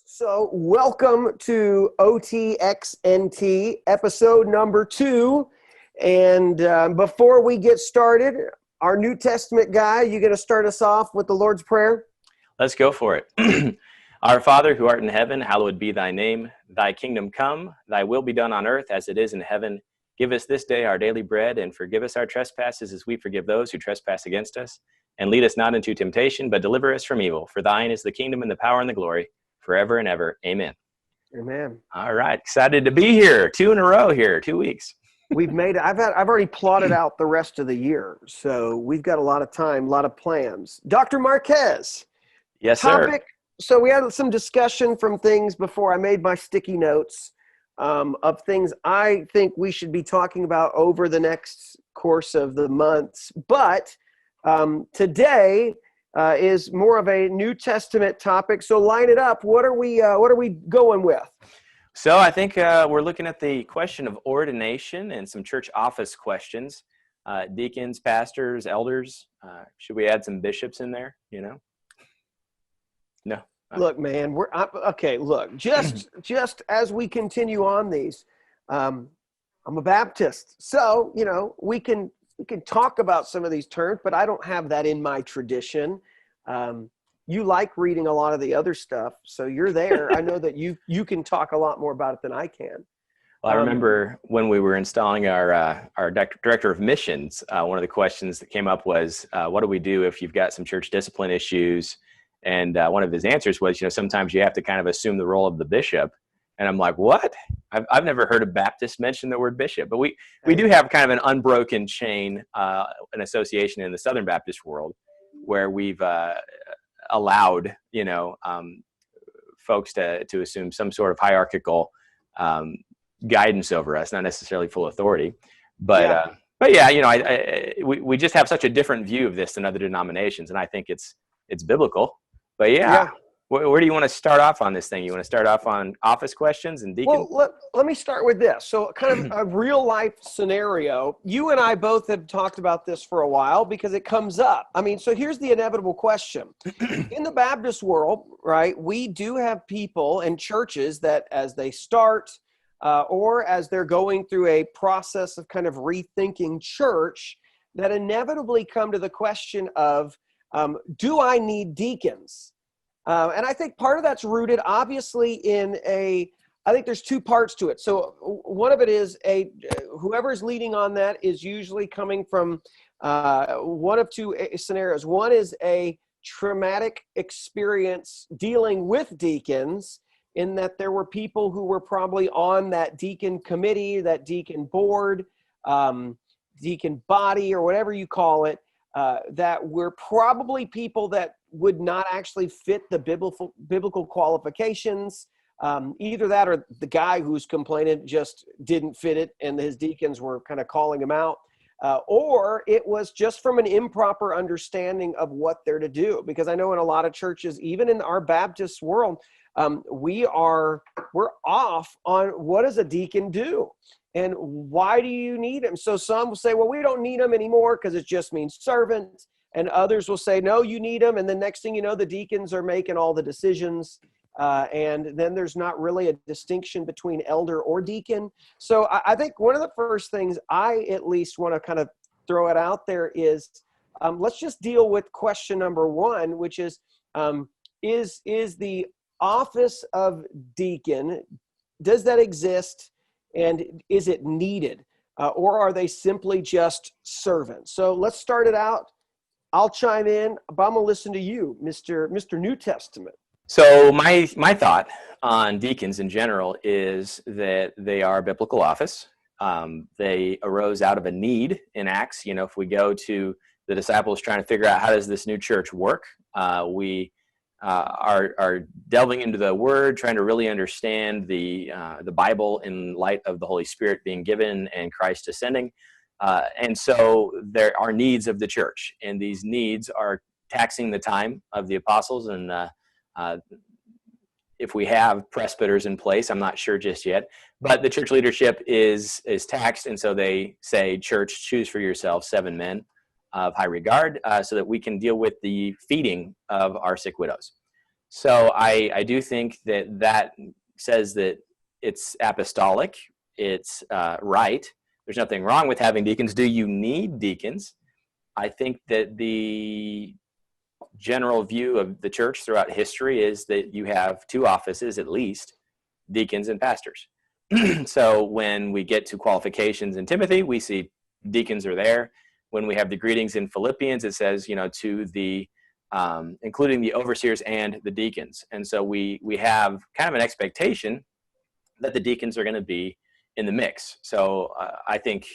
So welcome to OTXNT, episode number 2. And before we get started, our New Testament guy, you going to start us off with the Lord's Prayer? Let's go for it. Our Father, who art in heaven, hallowed be thy name. Thy kingdom come, thy will be done on earth as it is in heaven. Give us this day our daily bread, and forgive us our trespasses as we forgive those who trespass against us. And lead us not into temptation, but deliver us from evil. For thine is the kingdom and the power and the glory, forever and ever. Amen. Amen. All right. Excited to be here. 2 in a row here, 2 weeks. We've made it. I've already plotted out the rest of the year. So we've got a lot of time, a lot of plans. Dr. Marquez. Yes, sir. So we had some discussion from things before I made my sticky notes of things I think we should be talking about over the next course of the months. But today is more of a New Testament topic. So line it up. What are we going with? So I think we're looking at the question of ordination and some church office questions. Deacons, pastors, elders. Should we add some bishops in there? No. Look, man, okay. Look, just as we continue on these, I'm a Baptist, so we can talk about some of these terms, but I don't have that in my tradition. You like reading a lot of the other stuff, so you're there. I know that you can talk a lot more about it than I can. Well, I remember when we were installing our director of missions, one of the questions that came up was, what do we do if you've got some church discipline issues? And one of his answers was, sometimes you have to kind of assume the role of the bishop. And I'm like, what? I've never heard a Baptist mention the word bishop. But we do have kind of an unbroken chain, an association in the Southern Baptist world where we've allowed, folks to assume some sort of hierarchical guidance over us, not necessarily full authority. But we just have such a different view of this than other denominations. And I think it's biblical. But where do you want to start off on this thing? You want to start off on office questions and deacons? Well, let me start with this. So kind of a real life scenario. You and I both have talked about this for a while because it comes up. I mean, so here's the inevitable question. In the Baptist world, right, we do have people and churches that as they start or as they're going through a process of kind of rethinking church, that inevitably come to the question of, do I need deacons? And I think part of that's rooted obviously in I think there's 2 parts to it. So one of it is whoever is leading on that is usually coming from one of 2 scenarios. One is a traumatic experience dealing with deacons in that there were people who were probably on that deacon committee, that deacon board, deacon body, or whatever you call it, that were probably people that would not actually fit the biblical qualifications. Either that or the guy who's complaining just didn't fit it and his deacons were kind of calling him out. Or it was just from an improper understanding of what they're to do. Because I know in a lot of churches, even in our Baptist world, we're off on what does a deacon do? And why do you need him? So some will say, well, we don't need him anymore because it just means servant. And others will say, no, you need him. And the next thing you know, the deacons are making all the decisions. And then there's not really a distinction between elder or deacon. So I think one of the first things I at least want to kind of throw it out there is, let's just deal with question number 1, which is the office of deacon, does that exist? And is it needed? Or are they simply just servants? So let's start it out. I'll chime in, but I'm going to listen to you, Mr. New Testament. So my thought on deacons in general is that they are a biblical office. They arose out of a need in Acts. If we go to the disciples trying to figure out how does this new church work, we are delving into the Word, trying to really understand the Bible in light of the Holy Spirit being given and Christ ascending. And so there are needs of the church, and these needs are taxing the time of the apostles. And if we have presbyters in place, I'm not sure just yet, but the church leadership is taxed. And so they say, church, choose for yourself 7 men of high regard, so that we can deal with the feeding of our sick widows. So I do think that says that it's apostolic, it's right. There's nothing wrong with having deacons. Do you need deacons? I think that the general view of the church throughout history is that you have two offices at least, deacons and pastors. So when we get to qualifications in Timothy, we see deacons are there. When we have the greetings in Philippians, it says, to the including the overseers and the deacons. And so we have kind of an expectation that the deacons are going to be in the mix. So I think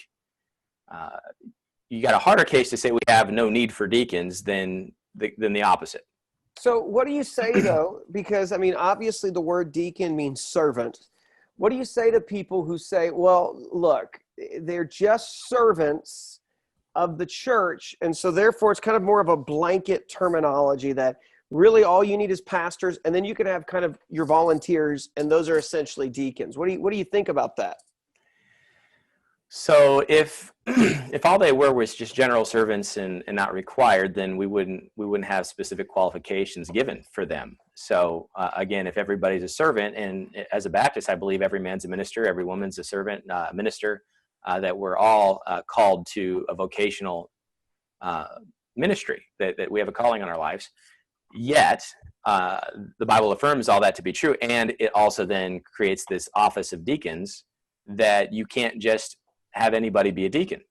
you got a harder case to say we have no need for deacons than the opposite. So what do you say, though? Because, I mean, obviously the word deacon means servant. What do you say to people who say, well, look, they're just servants of the church, and so therefore it's kind of more of a blanket terminology that really all you need is pastors, and then you can have kind of your volunteers, and those are essentially deacons. What do you think about that? So if all they were was just general servants and not required, then we wouldn't have specific qualifications given for them. So again, if everybody's a servant, and as a Baptist, I believe every man's a minister, every woman's a servant, minister, that we're all called to a vocational ministry, that we have a calling on our lives. Yet the Bible affirms all that to be true, and it also then creates this office of deacons that you can't just have anybody be a deacon.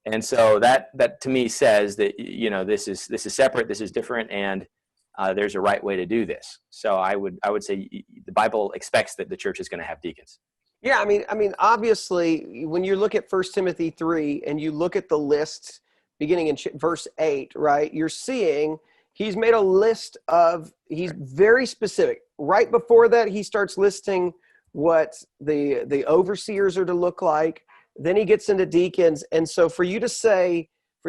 And so that to me says that this is separate, this is different, and there's a right way to do this. So I would say the Bible expects that the church is going to have deacons. Yeah, I mean, obviously, when you look at 1 Timothy 3 and you look at the list beginning in verse 8, right, you're seeing he's made a list he's very specific. Right before that, he starts listing what the overseers are to look like. Then he gets into deacons. And so for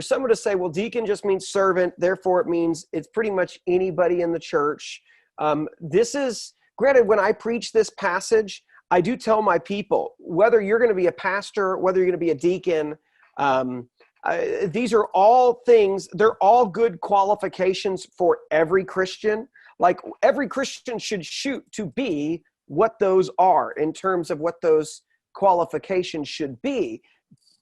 someone to say, well, deacon just means servant, therefore it means it's pretty much anybody in the church. This is, granted, when I preach this passage, I do tell my people, whether you're going to be a pastor, whether you're going to be a deacon, these are all things, they're all good qualifications for every Christian. Like every Christian should shoot to be what those are in terms of what those qualifications should be.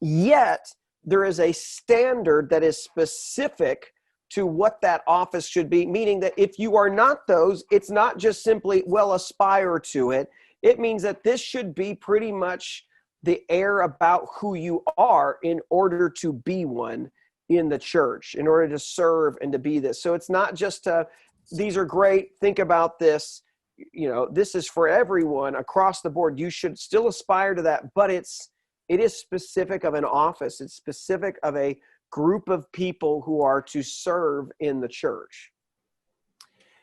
Yet there is a standard that is specific to what that office should be, meaning that if you are not those, it's not just simply, well, aspire to it. It means that this should be pretty much the air about who you are in order to be one in the church, in order to serve and to be this. So it's not just these are great, think about this. This is for everyone across the board. You should still aspire to that, but it is specific of an office. It's specific of a group of people who are to serve in the church.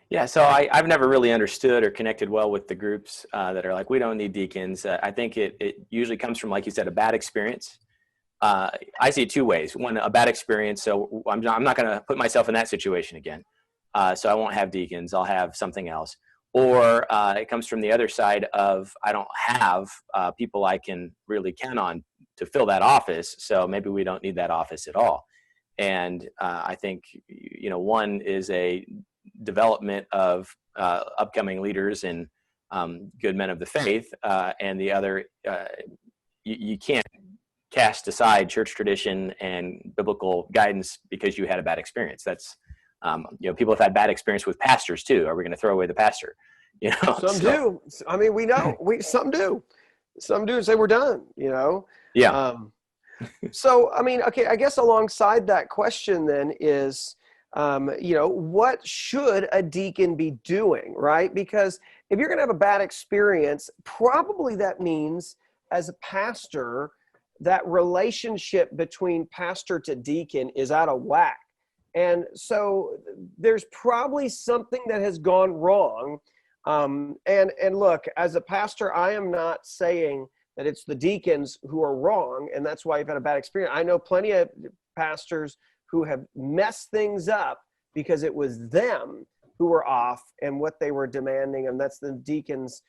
Yeah, so I've never really understood or connected well with the groups that are like, we don't need deacons. I think it usually comes from, like you said, a bad experience. I see it two ways. One, a bad experience. So I'm not going to put myself in that situation again. So I won't have deacons. I'll have something else. Or it comes from the other side of, I don't have people I can really count on to fill that office. So maybe we don't need that office at all. And I think, one is a development of upcoming leaders and good men of the faith. And the other, you can't cast aside church tradition and biblical guidance because you had a bad experience. That's, people have had bad experience with pastors too. Are we going to throw away the pastor? Some do. I mean, we know some do and say we're done, Yeah. So, I mean, okay, I guess alongside that question then is, what should a deacon be doing, right? Because if you're going to have a bad experience, probably that means as a pastor, that relationship between pastor to deacon is out of whack. And so there's probably something that has gone wrong. And look, as a pastor, I am not saying that it's the deacons who are wrong, and that's why you've had a bad experience. I know plenty of pastors who have messed things up because it was them who were off and what they were demanding, and that's the deacons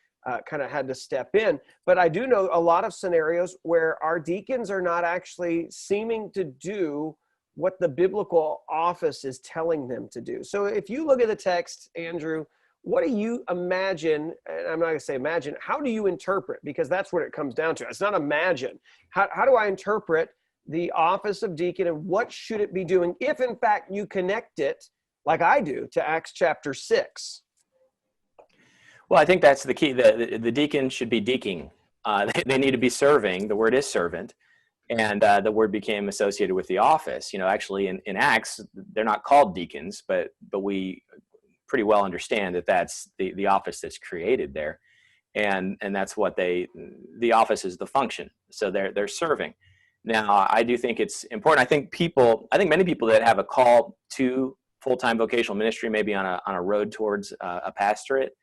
kind of had to step in. But I do know a lot of scenarios where our deacons are not actually seeming to do what the biblical office is telling them to do. So if you look at the text, Andrew, what do you imagine, and I'm not going to say imagine, how do you interpret? Because that's what it comes down to. It's not imagine. How do I interpret the office of deacon, and what should it be doing if, in fact, you connect it, like I do, to Acts chapter 6? Well, I think that's the key. The deacon should be deaking. They need to be serving. The word is servant. And the word became associated with the office. Actually in Acts, they're not called deacons, but we pretty well understand that that's the office that's created there. And that's what the office is the function. So they're serving. Now, I do think it's important. I think many people that have a call to full-time vocational ministry, maybe on a road towards a pastorate,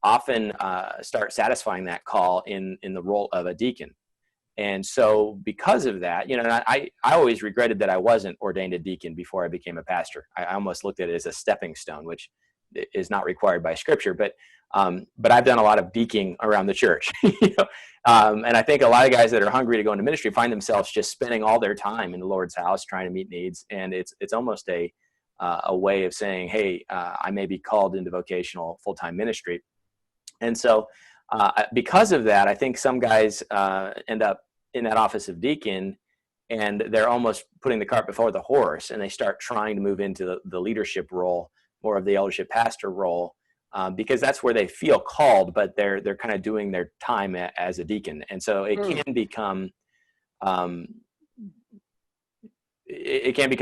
often start satisfying that call in the role of a deacon. And so because of that, and I always regretted that I wasn't ordained a deacon before I became a pastor. I almost looked at it as a stepping stone, which is not required by Scripture. But I've done a lot of deaking around the church, and I think a lot of guys that are hungry to go into ministry find themselves just spending all their time in the Lord's house trying to meet needs, and it's almost a way of saying, hey, I may be called into vocational full-time ministry. And so because of that, I think some guys end up in that office of deacon, and they're almost putting the cart before the horse, and they start trying to move into the leadership role, more of the eldership pastor role, because that's where they feel called, but they're kind of doing their time as a deacon. And so it can become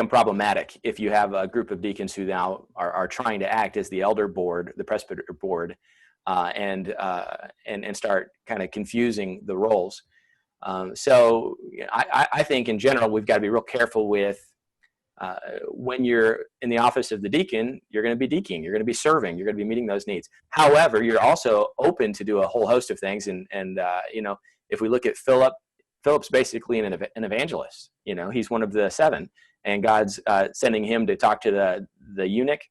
problematic if you have a group of deacons who now are trying to act as the elder board, the presbyter board, and start kind of confusing the roles. So I think in general, we've got to be real careful with when you're in the office of the deacon, you're going to be deaking, you're going to be serving, you're going to be meeting those needs. However, you're also open to do a whole host of things. And if we look at Philip's basically an evangelist. He's one of the 7, and God's sending him to talk to the eunuch.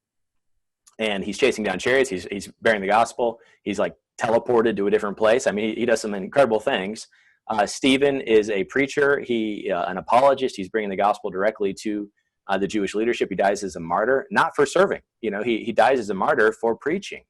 And he's chasing down chariots. He's bearing the gospel. He's like teleported to a different place. I mean, he does some incredible things. Stephen is a preacher. An apologist. He's bringing the gospel directly to the Jewish leadership. He dies as a martyr, not for serving. He dies as a martyr for preaching.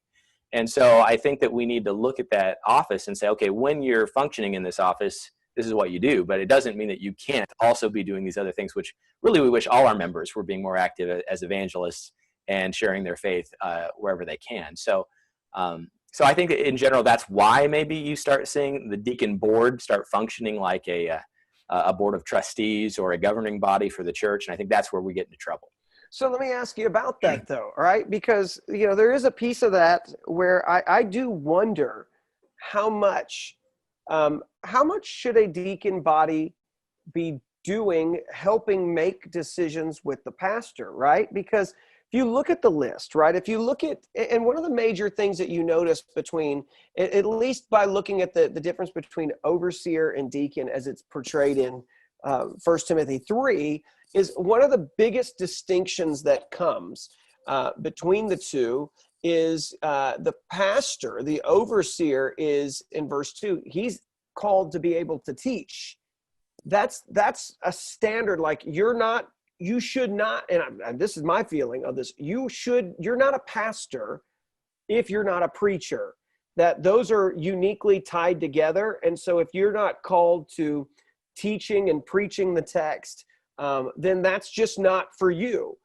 And so I think that we need to look at that office and say, okay, when you're functioning in this office, this is what you do. But it doesn't mean that you can't also be doing these other things, which really we wish all our members were being more active as evangelists and sharing their faith wherever they can. So I think that in general, that's why maybe you start seeing the deacon board start functioning like a board of trustees or a governing body for the church. And I think that's where we get into trouble. So let me ask you about that, though, all right? Because, there is a piece of that where I do wonder how much should a deacon body be doing, helping make decisions with the pastor, right? Because if you look at the list, right, and one of the major things that you notice between, at least by looking at the difference between overseer and deacon as it's portrayed in 1 Timothy 3, is one of the biggest distinctions that comes between the two is the pastor, the overseer is, in verse 2, he's called to be able to teach. That's a standard, like you should not, and this is my feeling of this, you're not a pastor if you're not a preacher. That those are uniquely tied together. And so if you're not called to teaching and preaching the text, then that's just not for you.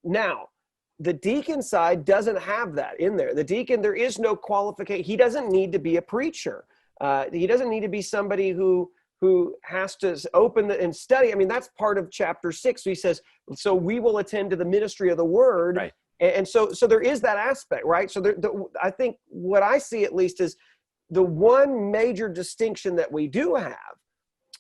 Now, the deacon side doesn't have that in there. The deacon, there is no qualification. He doesn't need to be a preacher. He doesn't need to be somebody who has to open and study. I mean, that's part of chapter 6. So he says, so we will attend to the ministry of the word. Right. And so there is that aspect, right? So I think what I see at least is the one major distinction that we do have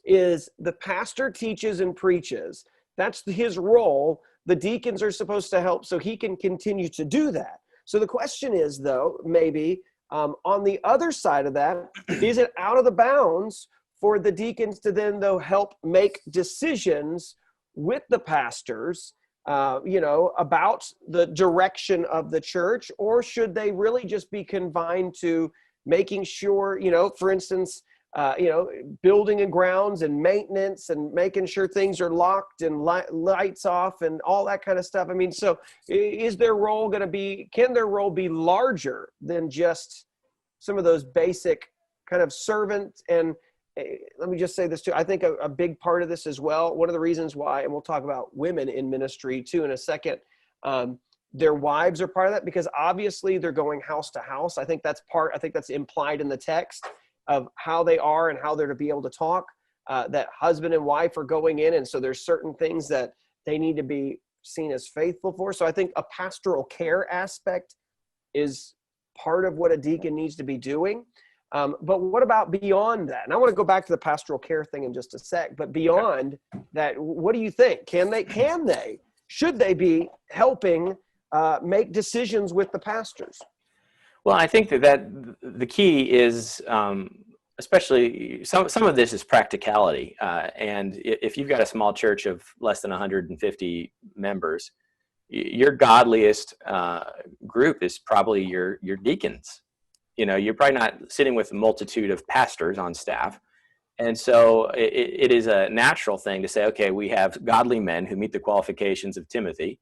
is the pastor teaches and preaches. That's his role. The deacons are supposed to help so he can continue to do that. So the question is, though, maybe on the other side of that, is it out of the bounds for the deacons to then, though, help make decisions with the pastors, about the direction of the church? Or should they really just be confined to making sure, for instance, building and grounds and maintenance and making sure things are locked and lights off and all that kind of stuff. I mean, so can their role be larger than just some of those basic kind of servant? And let me just say this too. I think a big part of this as well, one of the reasons why, and we'll talk about women in ministry too in a second, their wives are part of that, because obviously they're going house to house. I think that's implied in the text of how they are and how they're to be able to talk, that husband and wife are going in. And so there's certain things that they need to be seen as faithful for. So I think a pastoral care aspect is part of what a deacon needs to be doing. But what about beyond that? And I want to go back to the pastoral care thing in just a sec, but beyond that, what do you think? Should they be helping make decisions with the pastors? Well, I think that the key is, especially some of this is practicality. And if you've got a small church of less than 150 members, your godliest group is probably your deacons. You're probably not sitting with a multitude of pastors on staff. And so it is a natural thing to say, okay, we have godly men who meet the qualifications of Timothy,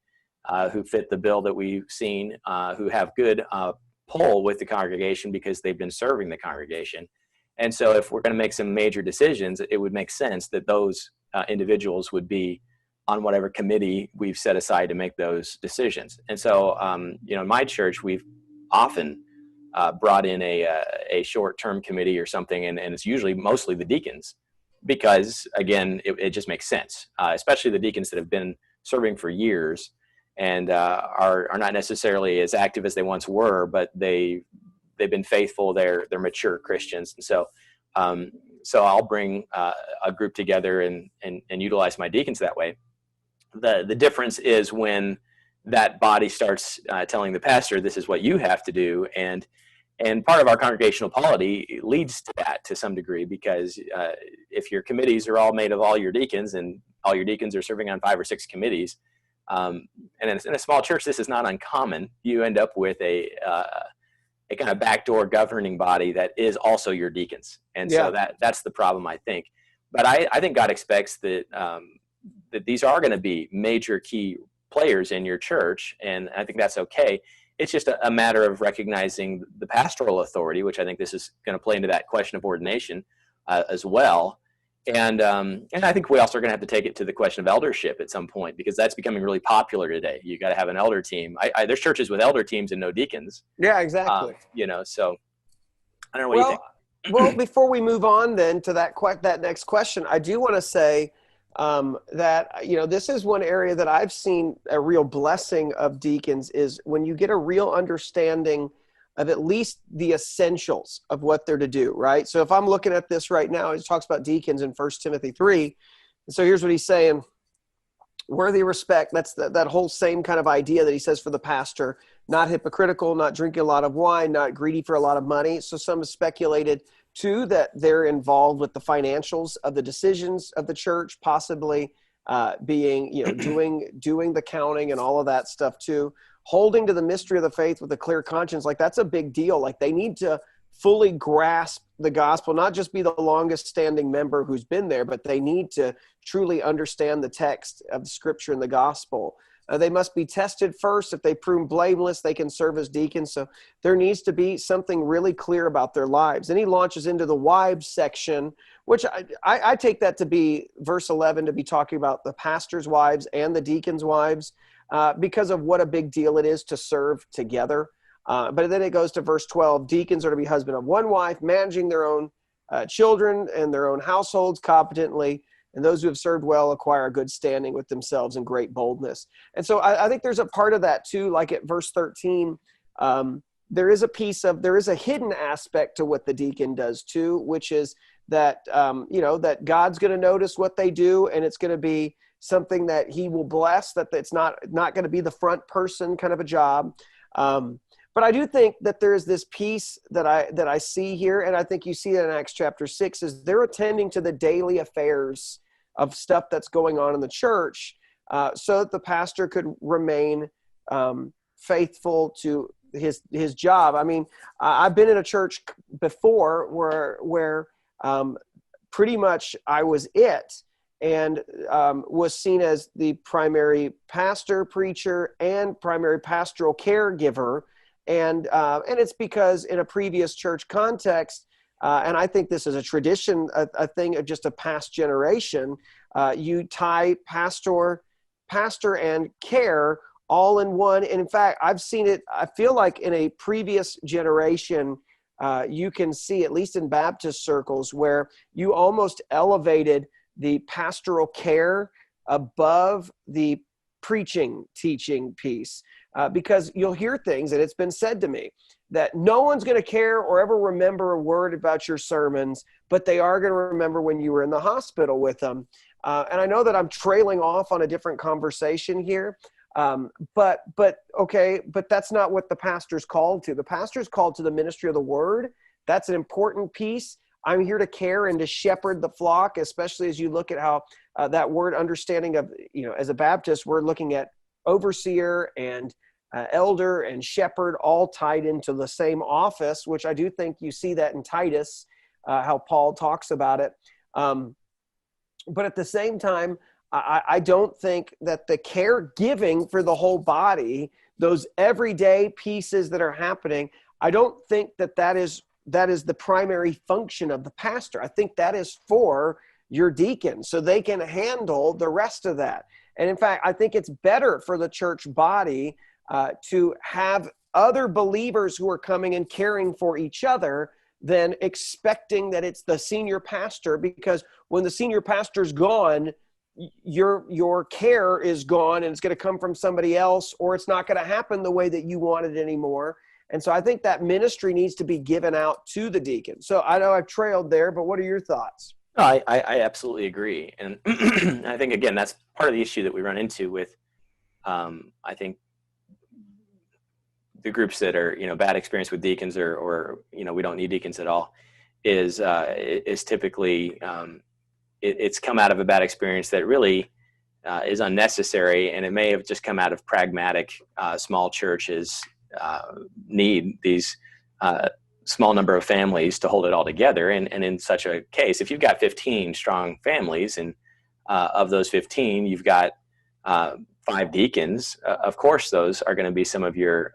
who fit the bill that we've seen, who have good pull with the congregation because they've been serving the congregation. And so if we're going to make some major decisions, it would make sense that those individuals would be on whatever committee we've set aside to make those decisions. And so, in my church, we've often brought in a short-term committee or something, and it's usually mostly the deacons, because again, it just makes sense, especially the deacons that have been serving for years and are not necessarily as active as they once were, but they've been faithful. They're mature Christians, and so I'll bring a group together and utilize my deacons that way. The difference is when that body starts telling the pastor, this is what you have to do. And part of our congregational polity leads to that to some degree, because if your committees are all made of all your deacons and all your deacons are serving on 5 or 6 committees, and in a small church, this is not uncommon. You end up with a kind of backdoor governing body that is also your deacons. And so that's the problem, I think. But I think God expects that these are going to be major key players in your church, and I think that's okay. It's just a matter of recognizing the pastoral authority, which I think this is going to play into that question of ordination as well. And I think we also are going to have to take it to the question of eldership at some point, because that's becoming really popular today. You got to have an elder team. There's churches with elder teams and no deacons. Yeah, exactly. So I don't know what you think. Well, before we move on then to that next question, I do want to say that, this is one area that I've seen a real blessing of deacons, is when you get a real understanding of at least the essentials of what they're to do, right? So if I'm looking at this right now, it talks about deacons in 1 Timothy 3. And so here's what he's saying: worthy of respect. That's that whole same kind of idea that he says for the pastor: not hypocritical, not drinking a lot of wine, not greedy for a lot of money. So some have speculated too that they're involved with the financials of the decisions of the church, possibly being, doing the counting and all of that stuff too. Holding to the mystery of the faith with a clear conscience, like that's a big deal. Like they need to fully grasp the gospel, not just be the longest standing member who's been there, but they need to truly understand the text of the scripture and the gospel. They must be tested first. If they prove blameless, they can serve as deacons. So there needs to be something really clear about their lives. Then he launches into the wives section, which I take that to be verse 11 to be talking about the pastor's wives and the deacon's wives, because of what a big deal it is to serve together. But then it goes to verse 12. Deacons are to be husband of one wife, managing their own children and their own households competently. And those who have served well acquire a good standing with themselves and great boldness. And so I think there's a part of that too, like at verse 13, there is a hidden aspect to what the deacon does too, which is that, that God's going to notice what they do, and it's going to be something that he will bless, that it's not going to be the front person kind of a job. But I do think that there is this piece that I see here, and I think you see it in Acts chapter 6, is they're attending to the daily affairs of stuff that's going on in the church, so that the pastor could remain faithful to his job. I mean, I've been in a church before where pretty much I was it, and was seen as the primary pastor, preacher, and primary pastoral caregiver. And it's because in a previous church context, and I think this is a tradition, a thing of just a past generation, you tie pastor and care all in one. And in fact, I've seen it, I feel like in a previous generation, you can see, at least in Baptist circles, where you almost elevated the pastoral care above the preaching, teaching piece. Because you'll hear things, and it's been said to me, that no one's going to care or ever remember a word about your sermons, but they are going to remember when you were in the hospital with them. And I know that I'm trailing off on a different conversation here, but that's not what the pastor's called to. The pastor's called to the ministry of the word. That's an important piece. I'm here to care and to shepherd the flock, especially as you look at how that word understanding of, as a Baptist, we're looking at overseer and elder and shepherd all tied into the same office, which I do think you see that in Titus, how Paul talks about it. But at the same time, I don't think that the caregiving for the whole body, those everyday pieces that are happening, I don't think that is the primary function of the pastor. I think that is for your deacons, so they can handle the rest of that. And in fact, I think it's better for the church body to have other believers who are coming and caring for each other than expecting that it's the senior pastor, because when the senior pastor's gone, your care is gone and it's going to come from somebody else, or it's not going to happen the way that you want it anymore. And so I think that ministry needs to be given out to the deacon. So I know I've trailed there, but what are your thoughts? No, I absolutely agree. And I think, again, that's part of the issue that we run into with, I think, the groups that are, bad experience with deacons or we don't need deacons at all is typically, it's come out of a bad experience that really is unnecessary. And it may have just come out of pragmatic, small churches need these small number of families to hold it all together. And in such a case, if you've got 15 strong families and of those 15, you've got 5 deacons, of course, those are going to be some of your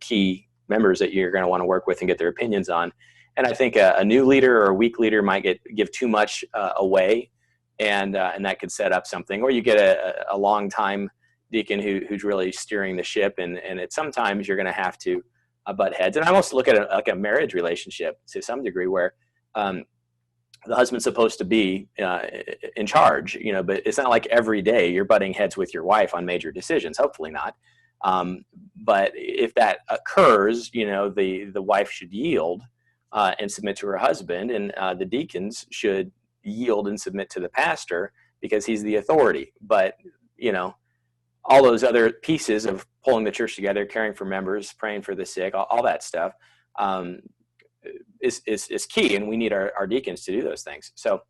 key members that you're going to want to work with and get their opinions on. And I think a new leader or a weak leader might give too much away, and that could set up something. Or you get a long time deacon who's really steering the ship, and sometimes you're going to have to butt heads. And I almost look at it like a marriage relationship to some degree, where the husband's supposed to be in charge, but it's not like every day you're butting heads with your wife on major decisions. Hopefully not. But if that occurs, the wife should yield and submit to her husband, and the deacons should yield and submit to the pastor because he's the authority. But, all those other pieces of pulling the church together, caring for members, praying for the sick, all that stuff is key, and we need our deacons to do those things. So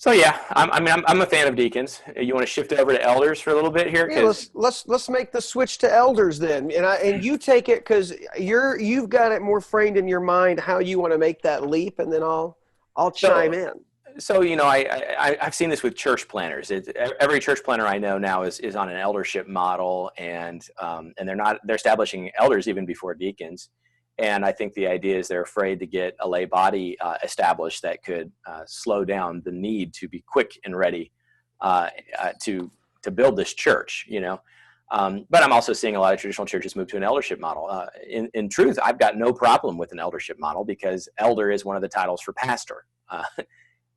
yeah, I'm a fan of deacons. You want to shift over to elders for a little bit here? Yeah, let's make the switch to elders then, and you take it because you've got it more framed in your mind how you want to make that leap, and then I'll chime in. So I've seen this with church planners. Every church planner I know now is on an eldership model, and they're establishing elders even before deacons. And I think the idea is they're afraid to get a lay body established that could slow down the need to be quick and ready to build this church, But I'm also seeing a lot of traditional churches move to an eldership model. In truth, I've got no problem with an eldership model because elder is one of the titles for pastor.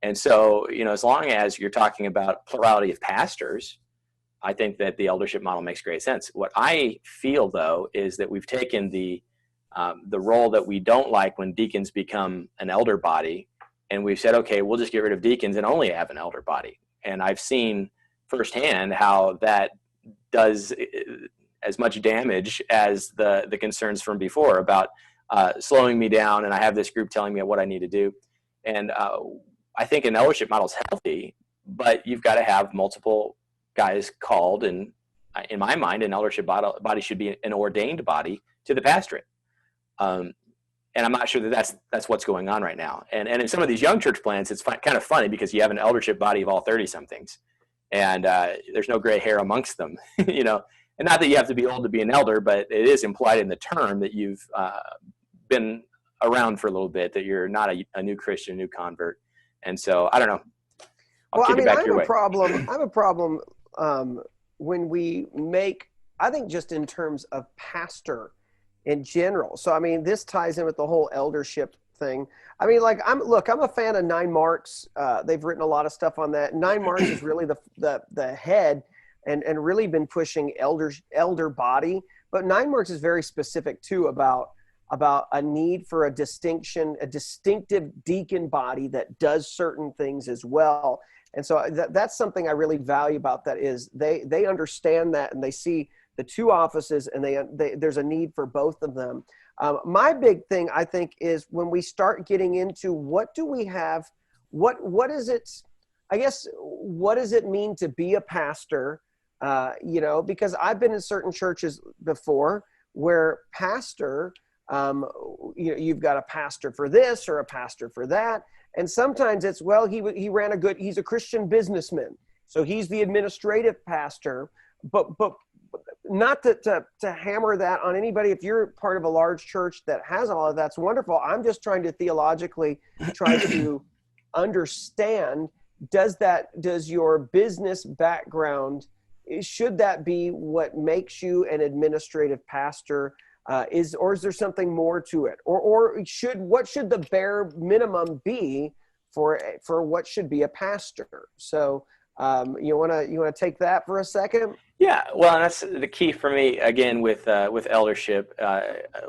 And so, as long as you're talking about plurality of pastors, I think that the eldership model makes great sense. What I feel, though, is that we've taken the role that we don't like when deacons become an elder body, and we've said, okay, we'll just get rid of deacons and only have an elder body. And I've seen firsthand how that does as much damage as the concerns from before about slowing me down, and I have this group telling me what I need to do. And I think an eldership model is healthy, but you've got to have multiple guys called. And in my mind, an eldership body should be an ordained body to the pastorate. And I'm not sure that that's what's going on right now. And in some of these young church plants, it's kind of funny because you have an eldership body of all 30-somethings, and there's no gray hair amongst them, you know. And not that you have to be old to be an elder, but it is implied in the term that you've been around for a little bit, that you're not a new Christian, new convert. And so I don't know. I'll kick it back your way. I have a problem when we make, I think, just in terms of pastor in general. So, I mean, this ties in with the whole eldership thing. I mean, like, I'm a fan of 9 Marks. They've written a lot of stuff on that. 9 Marks is really the head and really been pushing elder body. But 9 Marks is very specific too about a need for a distinctive deacon body that does certain things as well. And so that's something I really value about that, is they understand that, and they see the 2 offices, and there's a need for both of them. My big thing, I think, is when we start getting into what do we have, what is it, I guess, what does it mean to be a pastor? You know, because I've been in certain churches before where pastor, you've got a pastor for this or a pastor for that. And sometimes it's, well, he's a Christian businessman, so he's the administrative pastor, but not to hammer that on anybody. If you're part of a large church that has all of that's wonderful. I'm just trying to theologically try to understand, does your business background, should that be what makes you an administrative pastor? Or is there something more to it? Or what should the bare minimum be for what should be a pastor? So you want to take that for a second? Yeah, well, and that's the key for me, again, with eldership.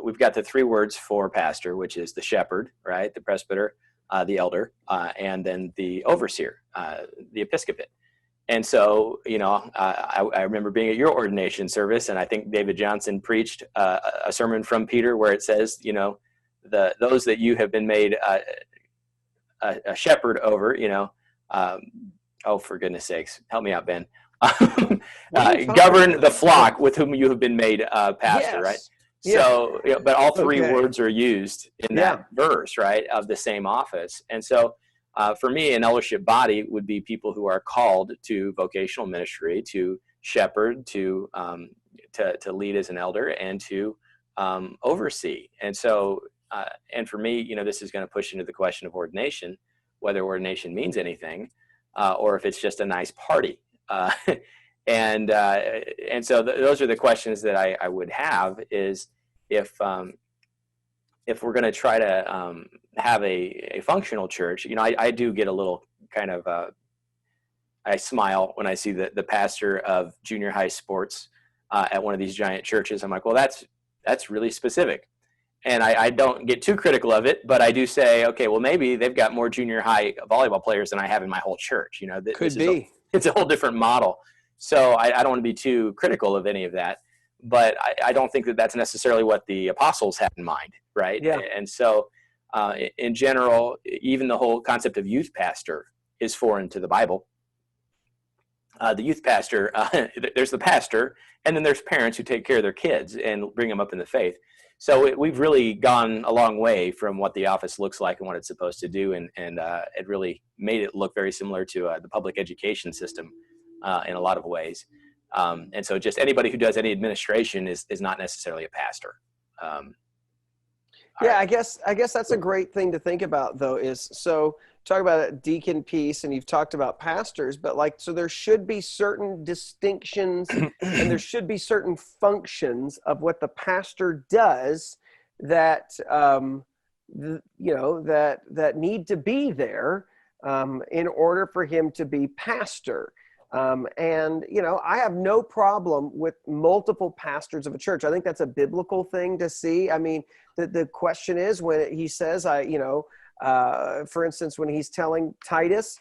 We've got the 3 words for pastor, which is the shepherd, right? The presbyter, the elder, and then the overseer, the episcopate. And so, you know, I remember being at your ordination service, and I think David Johnson preached a sermon from Peter where it says, you know, those that you have been made a shepherd over, you know, oh, for goodness sakes, help me out, Ben. Govern the flock with whom you have been made pastor, yes. Right? Yeah. So, you know, but all 3 words are used in that verse, right, of the same office. And so, for me, an eldership body would be people who are called to vocational ministry, to shepherd, to lead as an elder, and to oversee. And so, and for me, you know, this is going to push into the question of ordination, whether ordination means anything, or if it's just a nice party. And so those are the questions that I would have, is if we're going to try to have a functional church. You know, I do get a little kind of I smile when I see the pastor of junior high sports at one of these giant churches. I'm like, well, that's really specific. And I don't get too critical of it, but I do say, okay, well, maybe they've got more junior high volleyball players than I have in my whole church. You know, could be. It's a whole different model. So I don't want to be too critical of any of that, but I don't think that that's necessarily what the apostles had in mind, right? Yeah. And so in general, even the whole concept of youth pastor is foreign to the Bible. The youth pastor, there's the pastor, and then there's parents who take care of their kids and bring them up in the faith. So we've really gone a long way from what the office looks like and what it's supposed to do, and it really made it look very similar to the public education system in a lot of ways. And so just anybody who does any administration is not necessarily a pastor. Yeah, right. I guess that's a great thing to think about, though, is so talk about a deacon piece, and you've talked about pastors, but like, so there should be certain distinctions and there should be certain functions of what the pastor does that, you know, that need to be there in order for him to be pastor. And, you know, I have no problem with multiple pastors of a church. I think that's a biblical thing to see. I mean, the question is when he says, for instance, when he's telling Titus,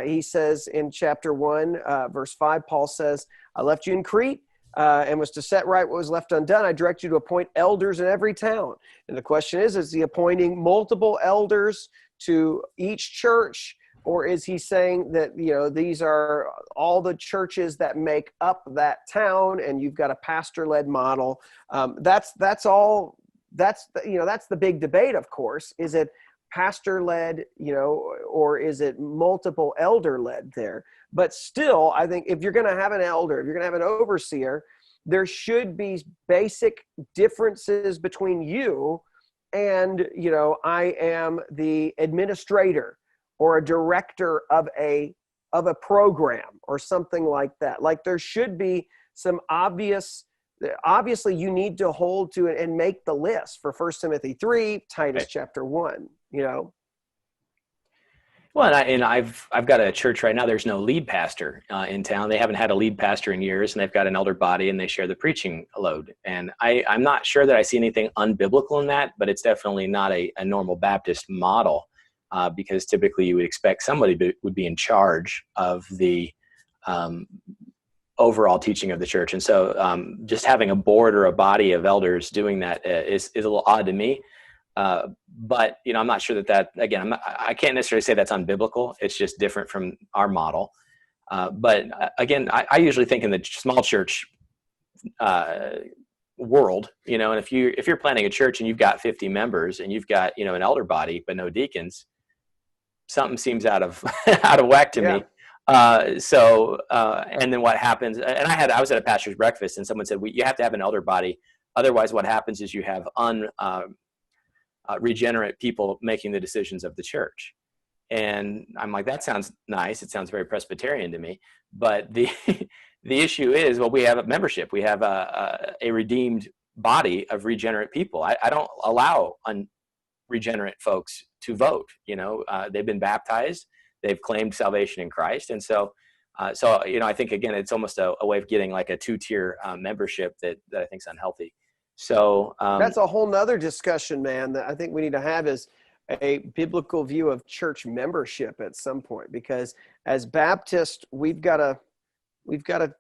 he says in chapter 1, verse 5, Paul says, I left you in Crete and was to set right what was left undone. I direct you to appoint elders in every town. And the question is he appointing multiple elders to each church? Or is he saying that, you know, these are all the churches that make up that town and you've got a pastor-led model? That's all that's that's the big debate, of course. Is it pastor led, or is it multiple elder led there? But still, I think if you're going to have an elder, if you're going to have an overseer, there should be basic differences between you and, I am the administrator or a director of a program or something like that. Like there should be some obviously you need to hold to it and make the list for 1 Timothy 3, Titus Right. chapter 1, Well, and I've got a church right now. There's no lead pastor in town. They haven't had a lead pastor in years, and they've got an elder body, and they share the preaching load. And I'm not sure that I see anything unbiblical in that, but it's definitely not a normal Baptist model, because typically you would expect somebody would be in charge of the overall teaching of the church. And so just having a board or a body of elders doing that is a little odd to me. But I'm not sure that again, I can't necessarily say that's unbiblical. It's just different from our model. But again, I usually think in the small church world, and if you're planning a church and you've got 50 members and you've got an elder body but no deacons, something seems out of out of whack to me. And then what happens? And I was at a pastor's breakfast, and someone said, you have to have an elder body. Otherwise, what happens is you have regenerate people making the decisions of the church. And I'm like, that sounds nice. It sounds very Presbyterian to me. But the issue is, well, we have a membership. We have a redeemed body of regenerate people. I don't allow unregenerate folks to vote. They've been baptized. They've claimed salvation in Christ. And so I think, again, it's almost a way of getting like a two-tier membership that I think is unhealthy. So that's a whole nother discussion, man, that I think we need to have, is a biblical view of church membership at some point, because as Baptists, we've got to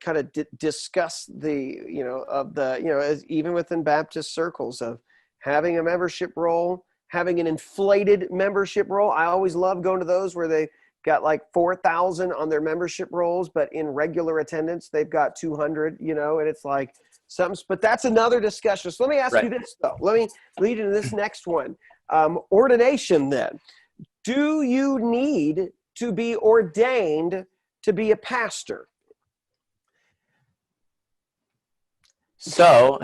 kind of discuss as even within Baptist circles, of having a membership roll, having an inflated membership roll. I always love going to those where they got like 4,000 on their membership rolls, but in regular attendance, they've got 200, and it's like something, but that's another discussion. So let me ask you this though. Let me lead into this next one. Ordination then. Do you need to be ordained to be a pastor? So,